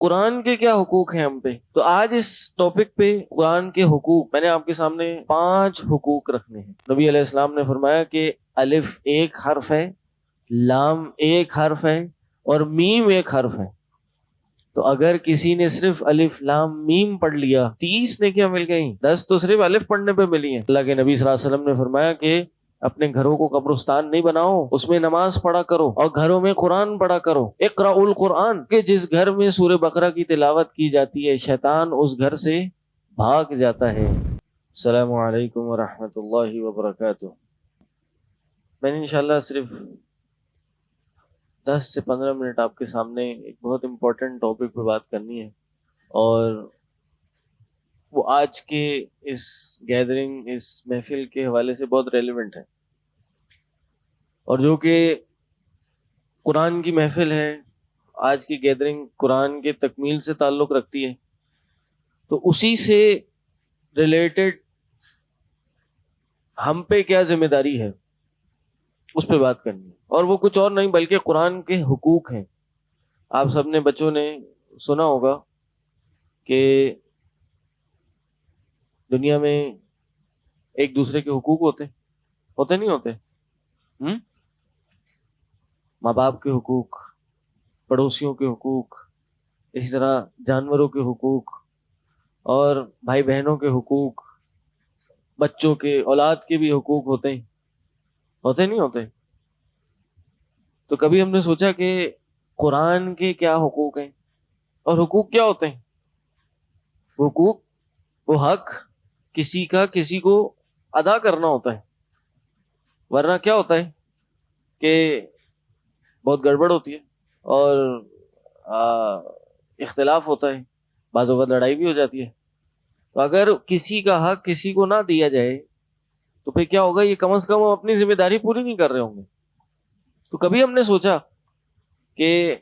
قرآن کے کیا حقوق ہیں ہم پہ؟ تو آج اس ٹاپک پہ قرآن کے حقوق میں نے آپ کے سامنے 5 حقوق رکھنے ہیں۔ نبی علیہ السلام نے فرمایا کہ الف ایک حرف ہے، لام ایک حرف ہے اور میم ایک حرف ہے۔ تو اگر کسی نے صرف الف لام میم پڑھ لیا 30 نیکیاں مل گئیں، 10 تو صرف الف پڑھنے پہ ملی ہیں۔ اللہ کے نبی صلی اللہ علیہ وسلم نے فرمایا کہ اپنے گھروں کو قبرستان نہیں بناؤ، اس میں نماز پڑھا کرو اور گھروں میں قرآن پڑھا کرو۔ اقرأ القرآن، کہ جس گھر میں سورہ بقرہ کی تلاوت کی جاتی ہے شیطان اس گھر سے بھاگ جاتا ہے۔ السلام علیکم ورحمۃ اللہ وبرکاتہ۔ میں نے انشاءاللہ صرف 10 سے 15 منٹ آپ کے سامنے ایک بہت امپورٹنٹ ٹاپک پہ بات کرنی ہے، اور وہ آج کے اس گیدرنگ، اس محفل کے حوالے سے بہت ریلیونٹ ہے، اور جو کہ قرآن کی محفل ہے، آج کی گیدرنگ قرآن کے تکمیل سے تعلق رکھتی ہے، تو اسی سے ریلیٹڈ ہم پہ کیا ذمہ داری ہے اس پہ بات کرنی ہے، اور وہ کچھ اور نہیں بلکہ قرآن کے حقوق ہیں۔ آپ سب نے بچوں نے سنا ہوگا کہ دنیا میں ایک دوسرے کے حقوق ہوتے نہیں ہوتے؟ ماں باپ کے حقوق، پڑوسیوں کے حقوق، اسی طرح جانوروں کے حقوق، اور بھائی بہنوں کے حقوق، بچوں کے، اولاد کے بھی حقوق ہوتے نہیں ہوتے؟ تو کبھی ہم نے سوچا کہ قرآن کے کیا حقوق ہیں، اور حقوق کیا ہوتے ہیں؟ حقوق وہ حق کسی کا کسی کو ادا کرنا ہوتا ہے، ورنہ کیا ہوتا ہے کہ بہت گڑبڑ ہوتی ہے اور اختلاف ہوتا ہے، بعض اوقات لڑائی بھی ہو جاتی ہے۔ تو اگر کسی کا حق کسی کو نہ دیا جائے تو پھر کیا ہوگا؟ یہ کم از کم ہم اپنی ذمہ داری پوری نہیں کر رہے ہوں گے۔ تو کبھی ہم نے سوچا کہ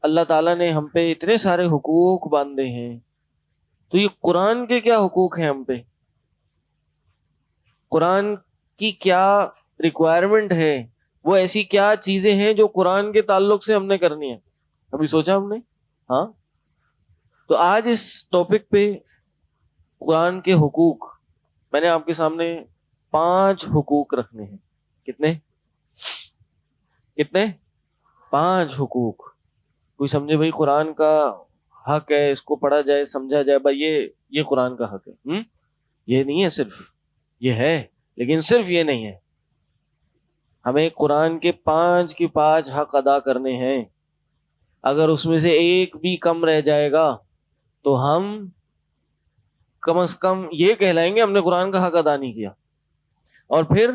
اللہ تعالیٰ نے ہم پہ اتنے سارے حقوق باندھے ہیں، تو یہ قرآن کے کیا حقوق ہیں ہم پہ؟ قرآن کی کیا ریکوائرمنٹ ہے؟ وہ ایسی کیا چیزیں ہیں جو قرآن کے تعلق سے ہم نے کرنی ہے؟ کبھی سوچا ہم نے؟ ہاں۔ تو آج اس ٹاپک پہ قرآن کے حقوق میں نے آپ کے سامنے 5 حقوق رکھنے ہیں۔ کتنے 5 حقوق۔ کوئی سمجھے بھائی قرآن کا حق ہے، اس کو پڑھا جائے، سمجھا جائے، بھائی یہ قرآن کا حق ہے۔ یہ نہیں ہے، صرف یہ ہے، لیکن صرف یہ نہیں ہے، ہمیں قرآن کے 5 کے 5 حق ادا کرنے ہیں۔ اگر اس میں سے ایک بھی کم رہ جائے گا تو ہم کم از کم یہ کہلائیں گے ہم نے قرآن کا حق ادا نہیں کیا۔ اور پھر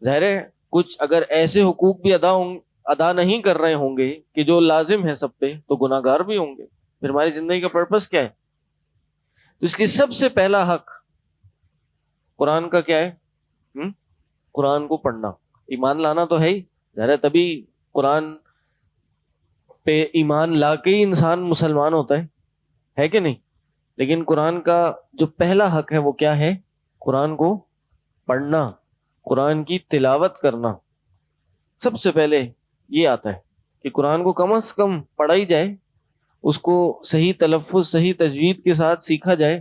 ظاہر ہے کچھ اگر ایسے حقوق بھی ادا نہیں کر رہے ہوں گے کہ جو لازم ہے سب پہ، تو گناہ گار بھی ہوں گے، پھر ہماری زندگی کا پرپس کیا ہے؟ تو اس لیے سب سے پہلا حق قرآن کا کیا ہے؟ قرآن کو پڑھنا، ایمان لانا تو ہے ہی، ظاہر ہے تبھی قرآن پہ ایمان لا کے ہی انسان مسلمان ہوتا ہے کہ نہیں؟ لیکن قرآن کا جو پہلا حق ہے وہ کیا ہے؟ قرآن کو پڑھنا، قرآن کی تلاوت کرنا۔ سب سے پہلے یہ آتا ہے کہ قرآن کو کم از کم پڑھا ہی جائے، اس کو صحیح تلفظ، صحیح تجوید کے ساتھ سیکھا جائے۔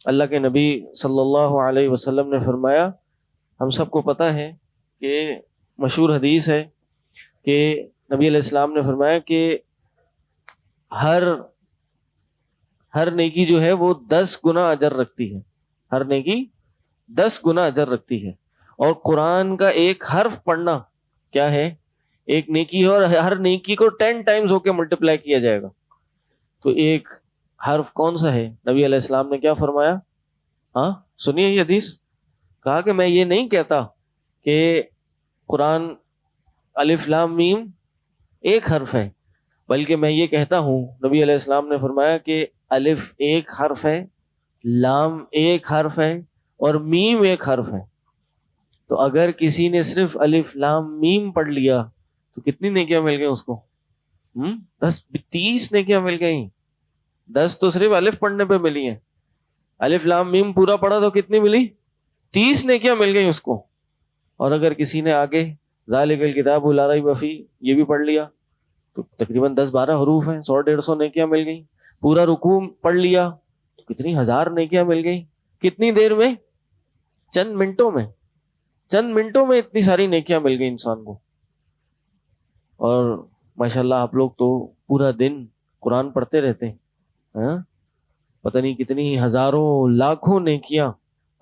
اللہ کے نبی صلی اللہ علیہ وسلم نے فرمایا، ہم سب کو پتہ ہے کہ مشہور حدیث ہے کہ نبی علیہ السلام نے فرمایا کہ ہر نیکی جو ہے وہ 10 گنا اجر رکھتی ہے، ہر نیکی 10 گنا اجر رکھتی ہے، اور قرآن کا ایک حرف پڑھنا کیا ہے؟ ایک نیکی ہے، اور ہر نیکی کو 10 ٹائمز ہو کے ملٹیپلائی کیا جائے گا۔ تو ایک حرف کون سا ہے؟ نبی علیہ السلام نے کیا فرمایا؟ سنیے یہ حدیث، کہا کہ میں یہ نہیں کہتا کہ قرآن الف لام میم ایک حرف ہے، بلکہ میں یہ کہتا ہوں، نبی علیہ السلام نے فرمایا کہ الف ایک حرف ہے، لام ایک حرف ہے اور میم ایک حرف ہے۔ تو اگر کسی نے صرف الف لام میم پڑھ لیا تو کتنی نیکیاں مل گئیں اس کو؟ 30 نیکیاں مل گئیں۔ 10 تو صرف الف پڑھنے پہ ملی ہیں، الف لام میم پورا پڑھا تو کتنی ملی؟ 30 نیکیاں مل گئیں اس کو۔ اور اگر کسی نے آگے ذالک الکتاب لا ریب فیہ یہ بھی پڑھ لیا تو تقریباً 10-12 حروف ہیں, 100-150 نیکیاں مل گئی. پورا رکوع پڑھ لیا تو کتنی 1000 نیکیاں مل گئی. کتنی دیر میں؟ چند منٹوں میں. چند منٹوں میں اتنی ساری نیکیاں مل گئی انسان کو. اور ماشاءاللہ آپ لوگ تو پورا دن قرآن پڑھتے رہتے ہیں, ہاں, پتہ نہیں کتنی ہزاروں لاکھوں نیکیاں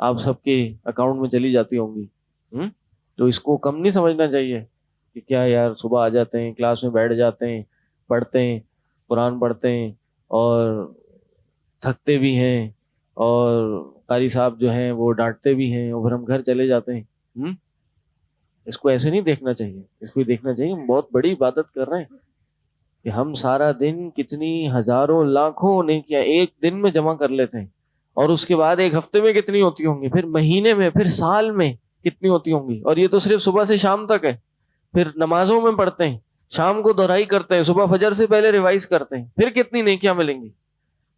آپ سب کے اکاؤنٹ میں چلی جاتی ہوں گی. تو اس کو کم نہیں سمجھنا چاہیے کہ کیا یار صبح آ جاتے ہیں, کلاس میں بیٹھ جاتے ہیں, پڑھتے ہیں, قرآن پڑھتے ہیں اور تھکتے بھی ہیں, اور قاری صاحب جو ہیں وہ ڈانٹتے بھی ہیں, اور پھر ہم گھر چلے جاتے ہیں. اس کو ایسے نہیں دیکھنا چاہیے. اس کو دیکھنا چاہیے ہم بہت بڑی عبادت کر رہے ہیں کہ ہم سارا دن کتنی ہزاروں لاکھوں نیکیاں ایک دن میں جمع کر لیتے ہیں, اور اس کے بعد ایک ہفتے میں کتنی ہوتی ہوں گی, پھر مہینے میں, پھر سال میں کتنی ہوتی ہوں گی. اور یہ تو صرف صبح سے شام تک ہے. پھر نمازوں میں پڑھتے ہیں, شام کو دہرائی کرتے ہیں, صبح فجر سے پہلے ریوائز کرتے ہیں, پھر کتنی نیکیاں ملیں گی.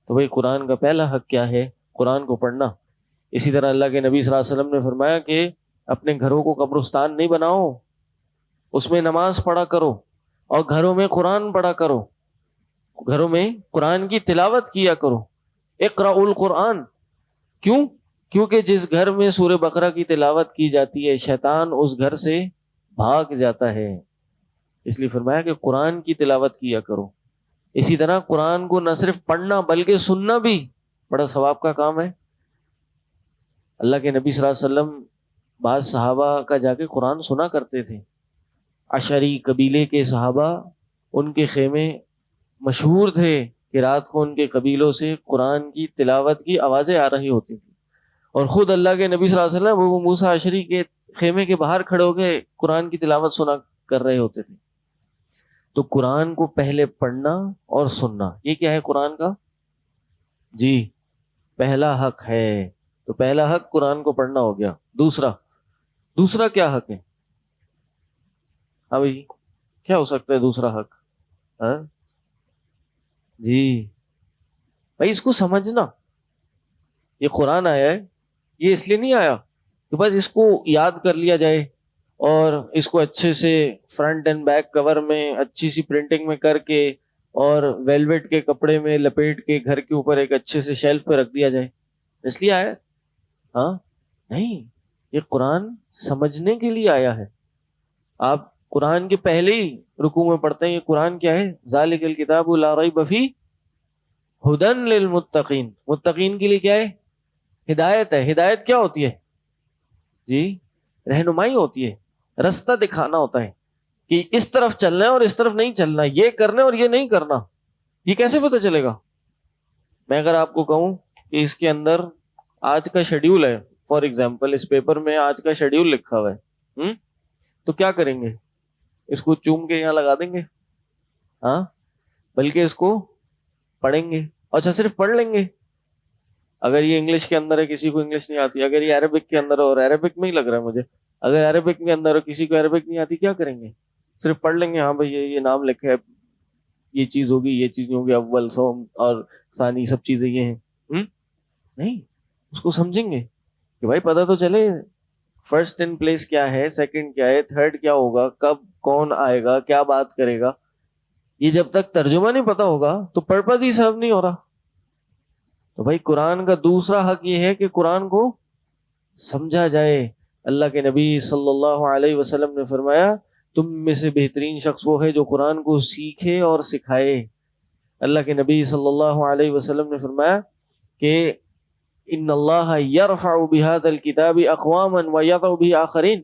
تو بھائی قرآن کا پہلا حق کیا ہے؟ قرآن کو پڑھنا. اسی طرح اللہ کے نبی صلی اللہ علیہ وسلم نے فرمایا کہ اپنے گھروں کو قبرستان نہیں بناؤ, اس میں نماز پڑھا کرو, اور گھروں میں قرآن پڑھا کرو, گھروں میں قرآن کی تلاوت کیا کرو. اقرأ القرآن. کیوں؟ کیونکہ جس گھر میں سورہ بقرہ کی تلاوت کی جاتی ہے شیطان اس گھر سے بھاگ جاتا ہے. اس لیے فرمایا کہ قرآن کی تلاوت کیا کرو. اسی طرح قرآن کو نہ صرف پڑھنا بلکہ سننا بھی بڑا ثواب کا کام ہے. اللہ کے نبی صلی اللہ علیہ وسلم بعض صحابہ کا جا کے قرآن سنا کرتے تھے. عشری قبیلے کے صحابہ, ان کے خیمے مشہور تھے کہ رات کو ان کے قبیلوں سے قرآن کی تلاوت کی آوازیں آ رہی ہوتی تھیں, اور خود اللہ کے نبی صلی اللہ علیہ وسلم وہ موسیٰ عشری کے خیمے کے باہر کھڑے ہو کے قرآن کی تلاوت سنا کر رہے ہوتے تھے. تو قرآن کو پہلے پڑھنا اور سننا, یہ کیا ہے قرآن کا؟ جی پہلا حق ہے. تو پہلا حق قرآن کو پڑھنا ہو گیا. دوسرا کیا حق ہے؟ ہاں بھائی, کیا ہو سکتا ہے دوسرا حق؟ ہاں جی بھائی, اس کو سمجھنا. یہ قرآن آیا ہے, یہ اس لیے نہیں آیا کہ بس اس کو یاد کر لیا جائے اور اس کو اچھے سے فرنٹ اینڈ بیک کور میں اچھی سی پرنٹنگ میں کر کے اور ویلویٹ کے کپڑے میں لپیٹ کے گھر کے اوپر ایک اچھے سے شیلف پہ رکھ دیا جائے, اس لیے آیا؟ ہاں نہیں, یہ قرآن سمجھنے کے لیے آیا ہے. آپ قرآن کے پہلے ہی رکوع میں پڑھتے ہیں یہ قرآن کیا ہے؟ ذالک الکتاب لا ریب فیہ ھدی للمتقین. متقین کے لیے کیا ہے؟ ہدایت ہے. ہدایت کیا ہوتی ہے جی؟ رہنمائی ہوتی ہے, رستہ دکھانا ہوتا ہے کہ اس طرف چلنا ہے اور اس طرف نہیں چلنا, یہ کرنا ہے اور یہ نہیں کرنا. یہ کیسے پتہ چلے گا؟ میں اگر آپ کو کہوں کہ اس کے اندر آج کا شیڈیول ہے, فار ایگزامپل اس پیپر میں آج کا شیڈیول لکھا ہوا ہے, تو کیا کریں گے؟ اس کو چوم کے یہاں لگا دیں گے؟ ہاں, بلکہ اس کو پڑھیں گے. اچھا صرف پڑھ لیں گے. اگر یہ انگلش کے اندر ہے, کسی کو انگلش نہیں آتی, اگر یہ عربک کے اندر ہے اور عربک میں ہی لگ رہا ہے مجھے, اگر عربک کے اندر ہے کسی کو عربک نہیں آتی, کیا کریں گے؟ صرف پڑھ لیں گے, ہاں بھائی یہ نام لکھا ہے, یہ چیز ہوگی, یہ چیز نہیں ہوگی, اول سوم اور ثانی سب چیزیں یہ ہیں. نہیں, اس کو سمجھیں گے کہ بھائی پتہ تو چلے فرسٹ ان پلیس کیا ہے, سیکنڈ کیا ہے, تھرڈ کیا ہوگا, کب کون آئے گا, کیا بات کرے گا. یہ جب تک ترجمہ نہیں پتا ہوگا تو پرپز ہی سرو نہیں ہو رہا. تو بھائی قرآن کا دوسرا حق یہ ہے کہ قرآن کو سمجھا جائے. اللہ کے نبی صلی اللہ علیہ وسلم نے فرمایا تم میں سے بہترین شخص وہ ہے جو قرآن کو سیکھے اور سکھائے. اللہ کے نبی صلی اللہ علیہ وسلم نے فرمایا کہ ان اللہ یرفع بہذا الکتاب اقواما ویضع بہ آخرین,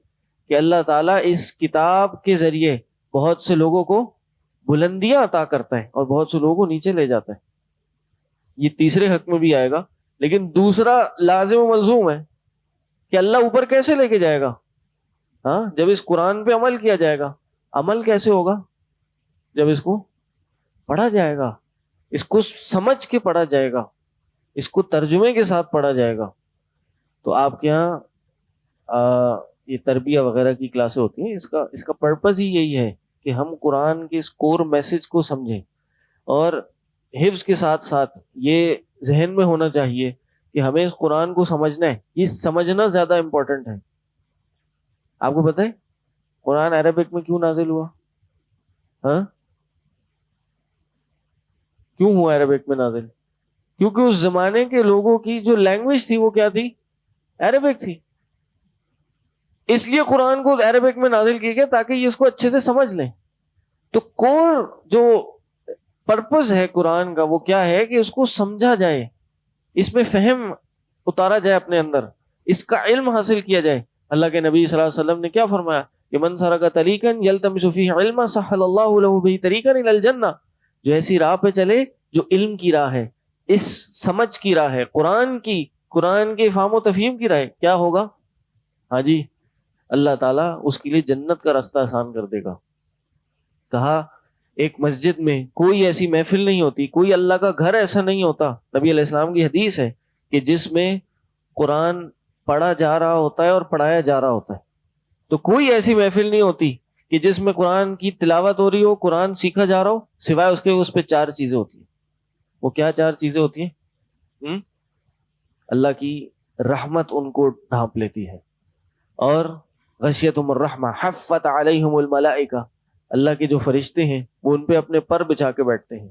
کہ اللہ تعالیٰ اس کتاب کے ذریعے بہت سے لوگوں کو بلندیاں عطا کرتا ہے اور بہت سے لوگوں کو نیچے لے جاتا ہے. یہ تیسرے حق میں بھی آئے گا, لیکن دوسرا لازم و ملزوم ہے کہ اللہ اوپر کیسے لے کے جائے گا؟ ہاں, جب اس قرآن پہ عمل کیا جائے گا. عمل کیسے ہوگا؟ جب اس کو پڑھا جائے گا, اس کو سمجھ کے پڑھا جائے گا, اس کو ترجمے کے ساتھ پڑھا جائے گا. تو آپ کے یہاں یہ تربیہ وغیرہ کی کلاسیں ہوتی ہیں, اس کا پرپز ہی یہی ہے کہ ہم قرآن کے اس کور میسج کو سمجھیں, اور حفظ کے ساتھ ساتھ یہ ذہن میں ہونا چاہیے کہ ہمیں اس قرآن کو سمجھنا ہے. یہ سمجھنا زیادہ امپورٹنٹ ہے. آپ کو پتہ ہے قرآن عربک میں کیوں نازل ہوا؟ ہاں, کیوں ہوا عربک میں نازل؟ کیونکہ اس زمانے کے لوگوں کی جو لینگویج تھی وہ کیا تھی؟ عربک تھی. اس لیے قرآن کو عربک میں نازل کیا گیا تاکہ یہ اس کو اچھے سے سمجھ لیں. تو کور جو پرپز ہے قرآن کا وہ کیا ہے کہ اس کو سمجھا جائے, اس میں فہم اتارا جائے اپنے اندر, اس کا علم حاصل کیا جائے. اللہ کے نبی صلی اللہ علیہ وسلم نے کیا فرمایا کہ من سلک طریقا یلتمس فیہ علما سہل اللہ لہ بہ طریقا الی الجنہ, جو ایسی راہ پہ چلے جو علم کی راہ ہے, اس سمجھ کی راہ ہے, قرآن کے فہم و تفہیم کی راہ ہے, کیا ہوگا؟ ہاں جی, اللہ تعالیٰ اس کے لیے جنت کا راستہ آسان کر دے گا. کہا ایک مسجد میں کوئی ایسی محفل نہیں ہوتی, کوئی اللہ کا گھر ایسا نہیں ہوتا, نبی علیہ السلام کی حدیث ہے, کہ جس میں قرآن پڑھا جا رہا ہوتا ہے اور پڑھایا جا رہا ہوتا ہے. تو کوئی ایسی محفل نہیں ہوتی کہ جس میں قرآن کی تلاوت ہو رہی ہو, قرآن سیکھا جا رہا ہو, سوائے اس کے اس پہ 4 چیزیں ہوتی ہیں. وہ کیا 4 چیزیں ہوتی ہیں؟ اللہ کی رحمت ان کو ڈھانپ لیتی ہے, اور غشیتہم الرحمہ حفت علیہم الملائکہ, اللہ کے جو فرشتے ہیں وہ ان پہ اپنے پر بچھا کے بیٹھتے ہیں.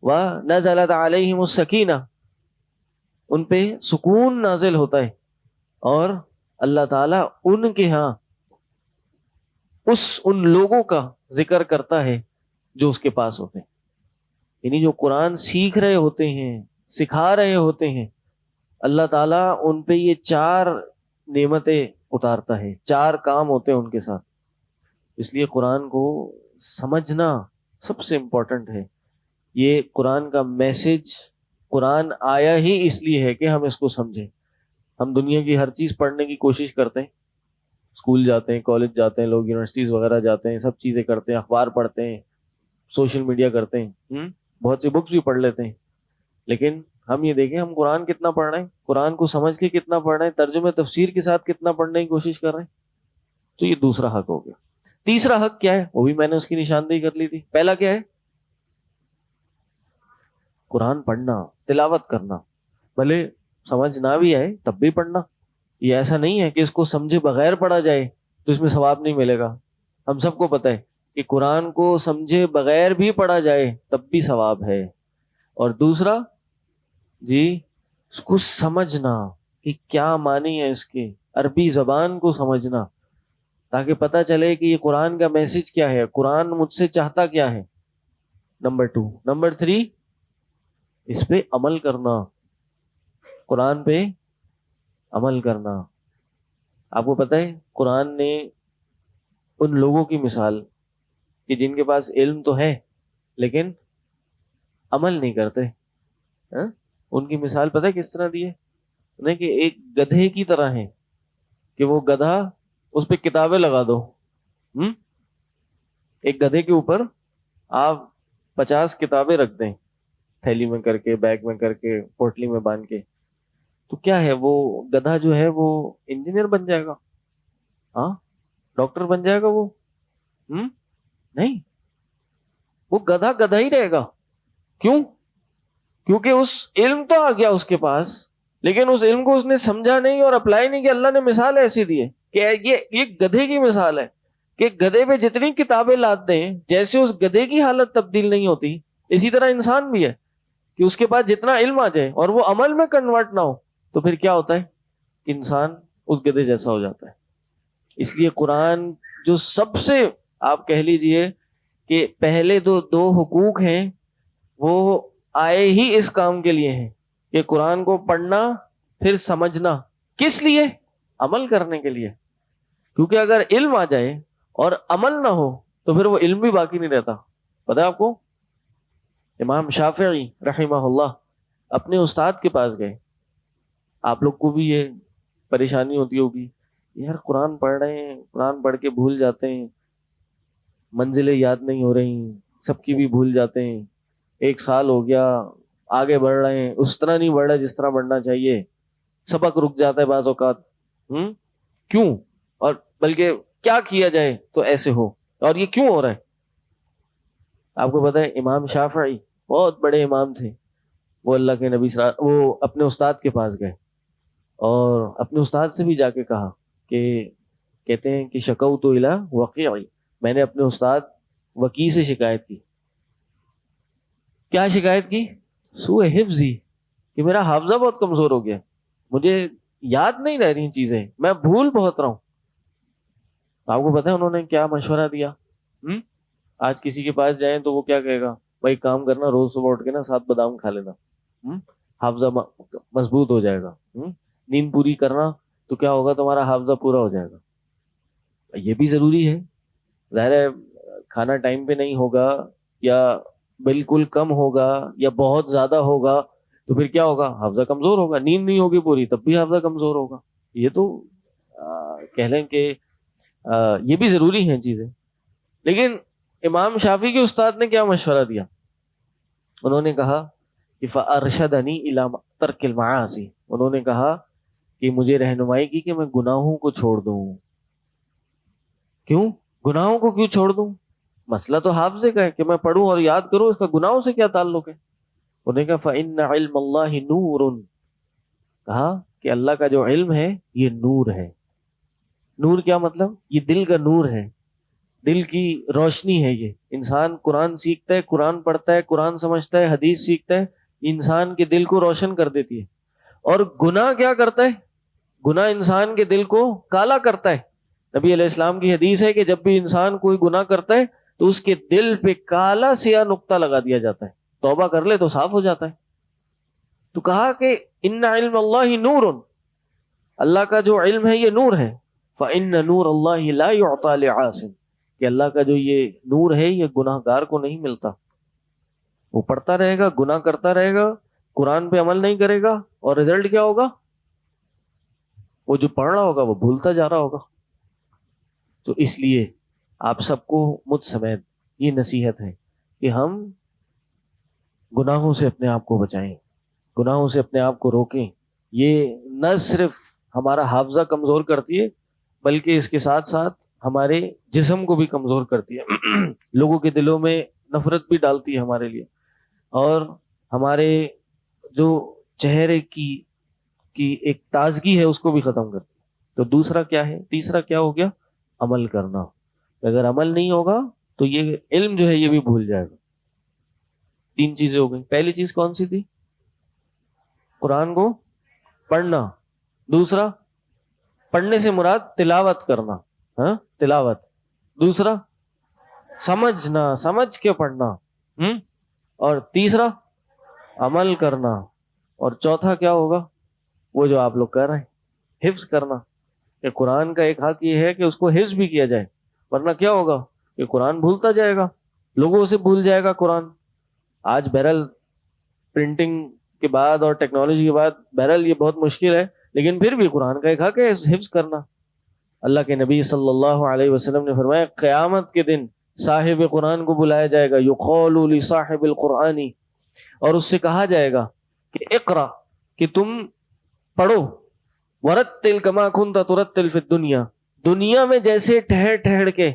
وَنَزَلَتْ عَلَيْهِمُ السَّكِينَةُ, ان پہ سکون نازل ہوتا ہے, اور اللہ تعالیٰ ان کے ہاں ان لوگوں کا ذکر کرتا ہے جو اس کے پاس ہوتے ہیں. یعنی جو قرآن سیکھ رہے ہوتے ہیں, سکھا رہے ہوتے ہیں, اللہ تعالیٰ ان پہ یہ 4 نعمتیں اتارتا ہے, 4 کام ہوتے ہیں ان کے ساتھ. اس لیے قرآن کو سمجھنا سب سے امپورٹنٹ ہے. یہ قرآن کا میسج, قرآن آیا ہی اس لیے ہے کہ ہم اس کو سمجھیں. ہم دنیا کی ہر چیز پڑھنے کی کوشش کرتے ہیں, اسکول جاتے ہیں, کالج جاتے ہیں, لوگ یونیورسٹیز وغیرہ جاتے ہیں, سب چیزیں کرتے ہیں, اخبار پڑھتے ہیں, سوشل میڈیا کرتے ہیں, بہت سی بکس بھی پڑھ لیتے ہیں. لیکن ہم یہ دیکھیں ہم قرآن کتنا پڑھ رہے ہیں, قرآن کو سمجھ کے کتنا پڑھ رہے ہیں, ترجمہ تفسیر کے ساتھ کتنا پڑھنے کی کوشش کر رہے ہیں. تو یہ دوسرا حق ہو گیا. تیسرا حق کیا ہے وہ بھی میں نے اس کی نشاندہی کر لی تھی. پہلا کیا ہے؟ قرآن پڑھنا, تلاوت کرنا, بھلے سمجھ نہ بھی آئے تب بھی پڑھنا. یہ ایسا نہیں ہے کہ اس کو سمجھے بغیر پڑھا جائے تو اس میں ثواب نہیں ملے گا. ہم سب کو پتہ ہے کہ قرآن کو سمجھے بغیر بھی پڑھا جائے تب بھی ثواب ہے. اور دوسرا جی اس کو سمجھنا کہ کیا معنی ہے اس کے, عربی زبان کو سمجھنا, تاکہ پتہ چلے کہ یہ قرآن کا میسج کیا ہے, قرآن مجھ سے چاہتا کیا ہے. نمبر 2. نمبر 3 اس پہ عمل کرنا, قرآن پہ عمل کرنا. آپ کو پتہ ہے قرآن نے ان لوگوں کی مثال کہ جن کے پاس علم تو ہے لیکن عمل نہیں کرتے, ان کی مثال پتہ ہے کس طرح دی ہے انہیں, کہ ایک گدھے کی طرح ہے کہ وہ گدھا, اس پہ کتابیں لگا دو, ایک گدھے کے اوپر آپ 50 کتابیں رکھ دیں, تھیلی میں کر کے, بیگ میں کر کے, پوٹلی میں باندھ کے, تو کیا ہے وہ گدھا جو ہے وہ انجینئر بن جائے گا؟ ہاں, ڈاکٹر بن جائے گا وہ؟ نہیں, وہ گدھا گدھا ہی رہے گا. کیوں؟ کیونکہ اس علم تو آ گیا اس کے پاس, لیکن اس علم کو اس نے سمجھا نہیں اور اپلائی نہیں کیا. اللہ نے مثال ایسی دی ہے کہ یہ گدھے کی مثال ہے کہ گدھے پہ جتنی کتابیں لاد دیں, جیسے اس گدھے کی حالت تبدیل نہیں ہوتی, اسی طرح انسان بھی ہے کہ اس کے پاس جتنا علم آ جائے اور وہ عمل میں کنورٹ نہ ہو تو پھر کیا ہوتا ہے, انسان اس گدھے جیسا ہو جاتا ہے. اس لیے قرآن جو سب سے آپ کہہ لیجئے کہ پہلے دو حقوق ہیں وہ آئے ہی اس کام کے لیے ہیں کہ قرآن کو پڑھنا پھر سمجھنا. کس لیے؟ عمل کرنے کے لیے. کیونکہ اگر علم آ جائے اور عمل نہ ہو تو پھر وہ علم بھی باقی نہیں رہتا. پتہ ہے آپ کو, امام شافعی رحمہ اللہ اپنے استاد کے پاس گئے. آپ لوگ کو بھی یہ پریشانی ہوتی ہوگی, یار قرآن پڑھ رہے ہیں, قرآن پڑھ کے بھول جاتے ہیں, منزلیں یاد نہیں ہو رہی, سب کی بھی بھول جاتے ہیں, 1 سال ہو گیا, آگے بڑھ رہے ہیں, اس طرح نہیں بڑھ رہے جس طرح بڑھنا چاہیے, سبق رک جاتا ہے بعض اوقات. کیوں؟ اور بلکہ کیا کیا جائے تو ایسے ہو, اور یہ کیوں ہو رہا ہے؟ آپ کو پتہ ہے امام شافعی بہت بڑے امام تھے, وہ اللہ کے نبی وہ اپنے استاد کے پاس گئے اور اپنے استاد سے بھی جا کے کہا کہ کہتے ہیں کہ شکوت الی وقیع, میں نے اپنے استاد وقیع سے شکایت کی. کیا شکایت کی؟ سوء حفظی، کہ میرا حافظہ بہت کمزور ہو گیا، مجھے یاد نہیں رہ رہی چیزیں، میں بھول بہت رہا ہوں. آپ کو پتا ہے انہوں نے کیا مشورہ دیا؟ آج کسی کے پاس جائیں تو وہ کیا کہے گا؟ بھائی کام کرنا، روز صبح اٹھ کے نا 7 بادام کھا لینا، حافظہ مضبوط ہو جائے گا. نیند پوری کرنا تو کیا ہوگا؟ تمہارا حافظہ پورا ہو جائے گا. یہ بھی ضروری ہے. ظاہر ہے کھانا ٹائم پہ نہیں ہوگا، یا بالکل کم ہوگا، یا بہت زیادہ ہوگا، تو پھر کیا ہوگا؟ حافظہ کمزور ہوگا. نیند نہیں ہوگی پوری تب بھی حافظہ کمزور ہوگا. یہ تو کہہ لیں کہ یہ بھی ضروری ہیں چیزیں. لیکن امام شافعی کے استاد نے کیا مشورہ دیا؟ انہوں نے کہا کہ فَأَرْشَدَنِي إِلَىٰ تَرْكِ الْمَعَاصِي، انہوں نے کہا کہ مجھے رہنمائی کی کہ میں گناہوں کو چھوڑ دوں. کیوں گناہوں کو کیوں چھوڑ دوں؟ مسئلہ تو حافظے کا ہے کہ میں پڑھوں اور یاد کروں، اس کا گناہوں سے کیا تعلق ہے؟ انہوں نے کہا فَإِنَّ عِلْمَ اللَّهِ نُورٌ، کہا کہ اللہ کا جو علم ہے یہ نور ہے. نور کیا مطلب؟ یہ دل کا نور ہے، دل کی روشنی ہے. یہ انسان قرآن سیکھتا ہے، قرآن پڑھتا ہے، قرآن سمجھتا ہے، حدیث سیکھتا ہے، انسان کے دل کو روشن کر دیتی ہے. اور گناہ کیا کرتا ہے؟ گناہ انسان کے دل کو کالا کرتا ہے. نبی علیہ السلام کی حدیث ہے کہ جب بھی انسان کوئی گناہ کرتا ہے تو اس کے دل پہ کالا سیاہ نقطہ لگا دیا جاتا ہے، توبہ کر لے تو صاف ہو جاتا ہے. تو کہا کہ ان علم اللہ نور، اللہ کا جو علم ہے یہ نور ہے. فإن نور اللہ لا يعطى لعاصٍ، کہ اللہ کا جو یہ نور ہے یہ گناہ گار کو نہیں ملتا. وہ پڑھتا رہے گا، گناہ کرتا رہے گا، قرآن پہ عمل نہیں کرے گا، اور رزلٹ کیا ہوگا؟ وہ جو پڑھ رہا ہوگا وہ بھولتا جا رہا ہوگا. تو اس لیے آپ سب کو مجھ سمیت یہ نصیحت ہے کہ ہم گناہوں سے اپنے آپ کو بچائیں، گناہوں سے اپنے آپ کو روکیں. یہ نہ صرف ہمارا حافظہ کمزور کرتی ہے بلکہ اس کے ساتھ ساتھ ہمارے جسم کو بھی کمزور کرتی ہے. لوگوں کے دلوں میں نفرت بھی ڈالتی ہے ہمارے لیے، اور ہمارے جو چہرے کی ایک تازگی ہے اس کو بھی ختم کرتی ہے. تو دوسرا کیا ہے؟ تیسرا کیا ہو گیا؟ عمل کرنا. اگر عمل نہیں ہوگا تو یہ علم جو ہے یہ بھی بھول جائے گا. 3 چیزیں ہو گئی. پہلی چیز کون سی تھی؟ قرآن کو پڑھنا. دوسرا، پڑھنے سے مراد تلاوت کرنا، تلاوت. دوسرا، سمجھنا، سمجھ کے پڑھنا. اور تیسرا، عمل کرنا. اور چوتھا کیا ہوگا؟ وہ جو آپ لوگ کر رہے ہیں، حفظ کرنا. کہ قرآن کا ایک حق یہ ہے کہ اس کو حفظ بھی کیا جائے، ورنہ کیا ہوگا؟ کہ قرآن بھولتا جائے گا، لوگوں سے بھول جائے گا قرآن. آج بہرحال پرنٹنگ کے بعد اور ٹیکنالوجی کے بعد بہرحال یہ بہت مشکل ہے، لیکن پھر بھی قرآن کا ایک حق ہے حفظ کرنا. اللہ کے نبی صلی اللہ علیہ وسلم نے فرمایا قیامت کے دن صاحب قرآن کو بلایا جائے گا، یقال لصاحب القرآن، اور اس سے کہا جائے گا کہ اقرا، کہ تم پڑھو، ورتل کما کنت ترتل فی الدنیا، دنیا میں جیسے ٹھہر ٹھہر کے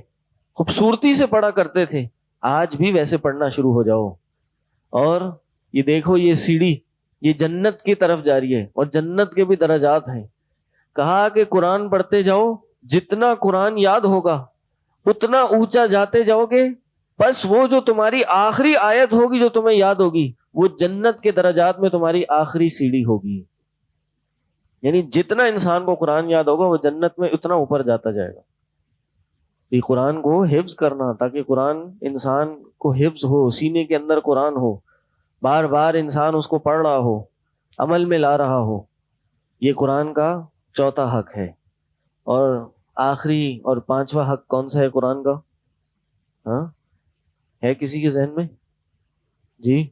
خوبصورتی سے پڑھا کرتے تھے آج بھی ویسے پڑھنا شروع ہو جاؤ. اور یہ دیکھو یہ سیڑھی یہ جنت کی طرف جا رہی ہے، اور جنت کے بھی درجات ہیں. کہا کہ قرآن پڑھتے جاؤ، جتنا قرآن یاد ہوگا اتنا اونچا جاتے جاؤ گے. بس وہ جو تمہاری آخری آیت ہوگی جو تمہیں یاد ہوگی وہ جنت کے درجات میں تمہاری آخری سیڑھی ہوگی. یعنی جتنا انسان کو قرآن یاد ہوگا وہ جنت میں اتنا اوپر جاتا جائے گا. یہ قرآن کو حفظ کرنا، تاکہ قرآن انسان کو حفظ ہو، سینے کے اندر قرآن ہو، بار بار انسان اس کو پڑھ رہا ہو، عمل میں لا رہا ہو. یہ قرآن کا چوتھا حق ہے. اور آخری اور 5واں حق کون سا ہے قرآن کا؟ ہے کسی کے ذہن میں؟ جی،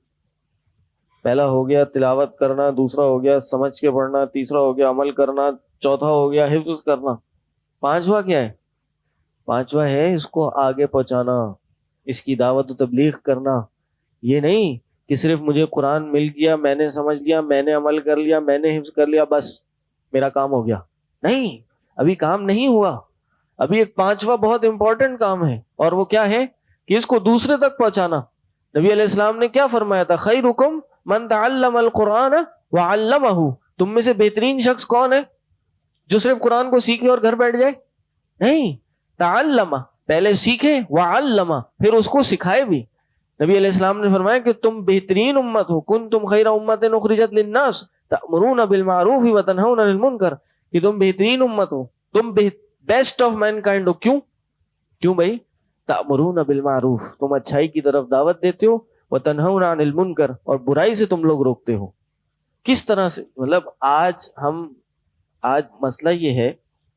پہلا ہو گیا تلاوت کرنا، دوسرا ہو گیا سمجھ کے پڑھنا، تیسرا ہو گیا عمل کرنا، چوتھا ہو گیا حفظ کرنا. 5واں کیا ہے؟ 5واں ہے اس کو آگے پہنچانا، اس کی دعوت و تبلیغ کرنا. یہ نہیں کہ صرف مجھے قرآن مل گیا، میں نے سمجھ لیا، میں نے عمل کر لیا، میں نے حفظ کر لیا، بس میرا کام ہو گیا. نہیں، ابھی کام نہیں ہوا. ابھی ایک 5واں بہت امپورٹنٹ کام ہے، اور وہ کیا ہے؟ کہ اس کو دوسرے تک پہنچانا. نبی علیہ السلام نے کیا فرمایا تھا؟ خیرکم من تعلم القرآن وعلمہ. تم میں سے بہترین شخص کون ہے؟ جو صرف قرآن کو سیکھے اور گھر بیٹھ جائے؟ نہیں، تعلم، پہلے سیکھے، وعلمہ، پھر اس کو سکھائے بھی. نبی علیہ السلام نے فرمایا کہ تم بہترین امت ہو، کنتم خیر امت اخرجت للناس تأمرون بالمعروف وتنہون عن المنکر، کہ تم بہترین امت ہو، تم بیسٹ آف مین کائنڈ ہو. کیوں بھائی؟ تأمرون بالمعروف، تم اچھائی کی طرف دعوت دیتے ہو، وتنہون عن المنکر، اور برائی سے تم لوگ روکتے ہو. کس طرح سے؟ مطلب آج مسئلہ یہ ہے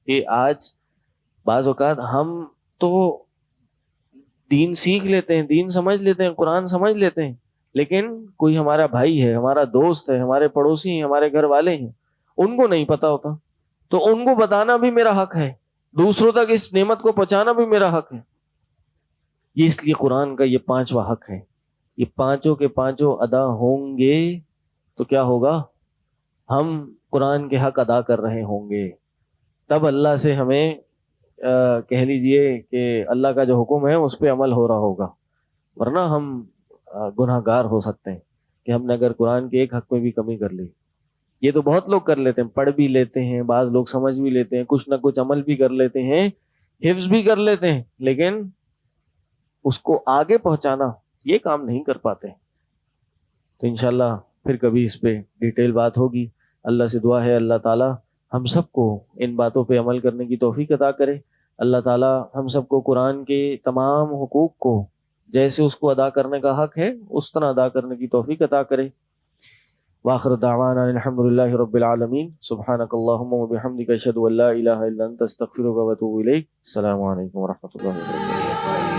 کہ آج بعض اوقات ہم تو دین سیکھ لیتے ہیں، دین سمجھ لیتے ہیں، قرآن سمجھ لیتے ہیں، لیکن کوئی ہمارا بھائی ہے، ہمارا دوست ہے، ہمارے پڑوسی ہیں، ہمارے گھر والے ہیں، ان کو نہیں پتا ہوتا، تو ان کو بتانا بھی میرا حق ہے، دوسروں تک اس نعمت کو پہنچانا بھی میرا حق ہے. یہ اس لیے قرآن کا یہ 5واں حق ہے. یہ پانچوں کے پانچوں ادا ہوں گے تو کیا ہوگا؟ ہم قرآن کے حق ادا کر رہے ہوں گے. تب اللہ سے ہمیں کہہ لیجئے کہ اللہ کا جو حکم ہے اس پہ عمل ہو رہا ہوگا، ورنہ ہم گناہ گار ہو سکتے ہیں کہ ہم نے اگر قرآن کے ایک حق میں بھی کمی کر لی. یہ تو بہت لوگ کر لیتے ہیں، پڑھ بھی لیتے ہیں، بعض لوگ سمجھ بھی لیتے ہیں، کچھ نہ کچھ عمل بھی کر لیتے ہیں، حفظ بھی کر لیتے ہیں، لیکن اس کو آگے پہنچانا یہ کام نہیں کر پاتے. تو انشاءاللہ پھر کبھی اس پہ ڈیٹیل بات ہوگی. اللہ سے دعا ہے اللہ تعالی ہم سب کو ان باتوں پہ عمل کرنے کی توفیق عطا کرے. اللہ تعالی ہم سب کو قرآن کے تمام حقوق کو جیسے اس کو ادا کرنے کا حق ہے اس طرح ادا کرنے کی توفیق عطا کرے. وآخر دعوانا الحمدللہ رب العالمین. سبحانک اللہم وبحمدک اشہد ان لا الہ الا انت استغفرک واتوب الیک. السلام علیکم ورحمۃ اللہ وبرکاتہ.